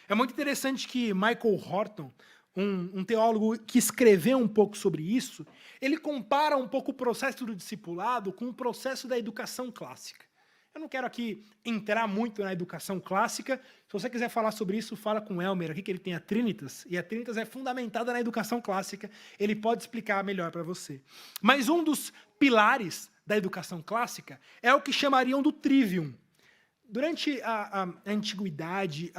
É muito interessante que Michael Horton, um teólogo que escreveu um pouco sobre isso, ele compara um pouco o processo do discipulado com o processo da educação clássica. Eu não quero aqui entrar muito na educação clássica. Se você quiser falar sobre isso, fala com o Elmer aqui, que ele tem a Trinitas, e a Trinitas é fundamentada na educação clássica. Ele pode explicar melhor para você. Mas um dos pilares da educação clássica é o que chamariam do trivium. Durante a antiguidade,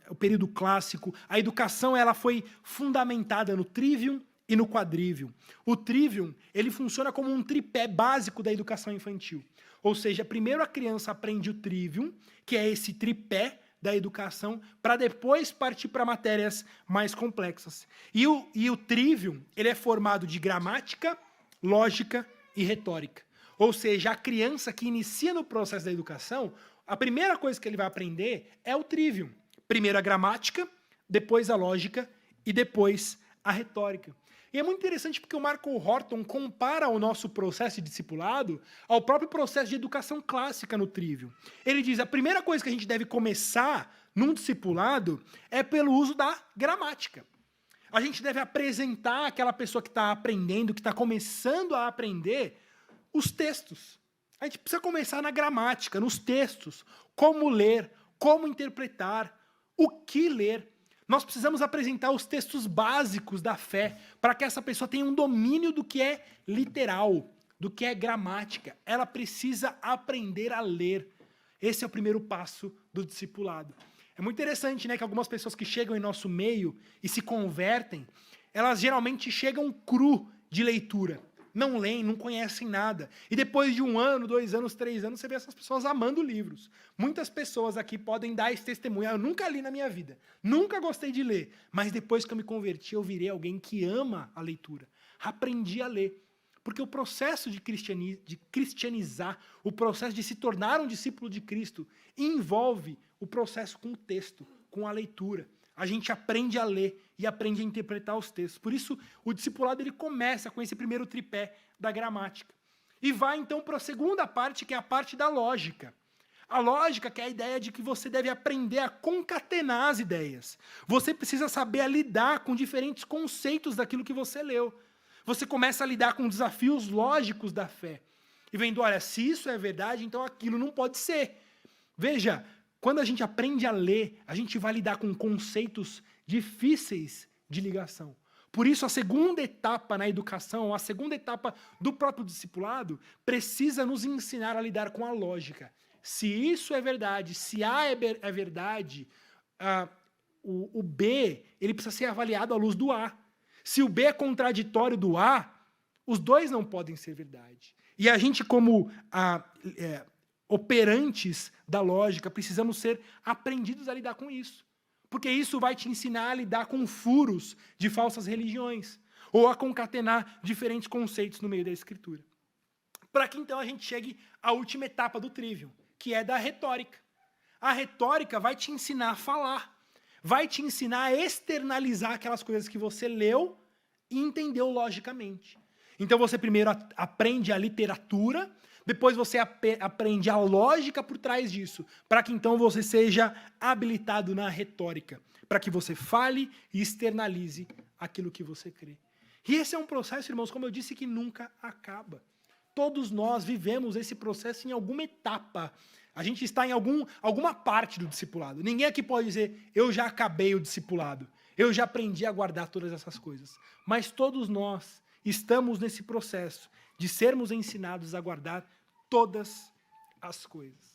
o período clássico, a educação ela foi fundamentada no trivium e no quadrivium. O trivium ele funciona como um tripé básico da educação infantil. Ou seja, primeiro a criança aprende o trivium, que é esse tripé da educação, para depois partir para matérias mais complexas. E o trivium ele é formado de gramática, lógica e retórica. Ou seja, a criança que inicia no processo da educação, a primeira coisa que ele vai aprender é o trivium. Primeiro a gramática, depois a lógica e depois a retórica. E é muito interessante porque o Michael Horton compara o nosso processo de discipulado ao próprio processo de educação clássica no trivium. Ele diz a primeira coisa que a gente deve começar num discipulado é pelo uso da gramática. A gente deve apresentar àquela pessoa que está aprendendo, que está começando a aprender, os textos. A gente precisa começar na gramática, nos textos, como ler, como interpretar, o que ler. Nós precisamos apresentar os textos básicos da fé para que essa pessoa tenha um domínio do que é literal, do que é gramática. Ela precisa aprender a ler. Esse é o primeiro passo do discipulado. É muito interessante, né, que algumas pessoas que chegam em nosso meio e se convertem, elas geralmente chegam cru de leitura. Não leem, não conhecem nada. E depois de 1 ano, 2 anos, 3 anos, você vê essas pessoas amando livros. Muitas pessoas aqui podem dar esse testemunho. Eu nunca li na minha vida. Nunca gostei de ler. Mas depois que eu me converti, eu virei alguém que ama a leitura. Aprendi a ler. Porque o processo de cristianizar, o processo de se tornar um discípulo de Cristo, envolve o processo com o texto, com a leitura. A gente aprende a ler e aprende a interpretar os textos. Por isso, o discipulado ele começa com esse primeiro tripé da gramática. E vai, então, para a segunda parte, que é a parte da lógica. A lógica que é a ideia de que você deve aprender a concatenar as ideias. Você precisa saber lidar com diferentes conceitos daquilo que você leu. Você começa a lidar com desafios lógicos da fé. E vendo, olha, se isso é verdade, então aquilo não pode ser. Veja, quando a gente aprende a ler, a gente vai lidar com conceitos difíceis de ligação. Por isso, a segunda etapa na educação, a segunda etapa do próprio discipulado, precisa nos ensinar a lidar com a lógica. Se isso é verdade, se A é verdade, o B ele precisa ser avaliado à luz do A. Se o B é contraditório do A, os dois não podem ser verdade. E a gente, como operantes da lógica, precisamos ser aprendidos a lidar com isso. Porque isso vai te ensinar a lidar com furos de falsas religiões, ou a concatenar diferentes conceitos no meio da escritura. Para que então a gente chegue à última etapa do trivium, que é da retórica. A retórica vai te ensinar a falar, vai te ensinar a externalizar aquelas coisas que você leu e entendeu logicamente. Então você primeiro aprende a literatura, depois você aprende a lógica por trás disso, para que então você seja habilitado na retórica, para que você fale e externalize aquilo que você crê. E esse é um processo, irmãos, como eu disse, que nunca acaba. Todos nós vivemos esse processo em alguma etapa. A gente está em alguma parte do discipulado. Ninguém aqui pode dizer, eu já acabei o discipulado, eu já aprendi a guardar todas essas coisas. Mas todos nós estamos nesse processo de sermos ensinados a guardar todas as coisas.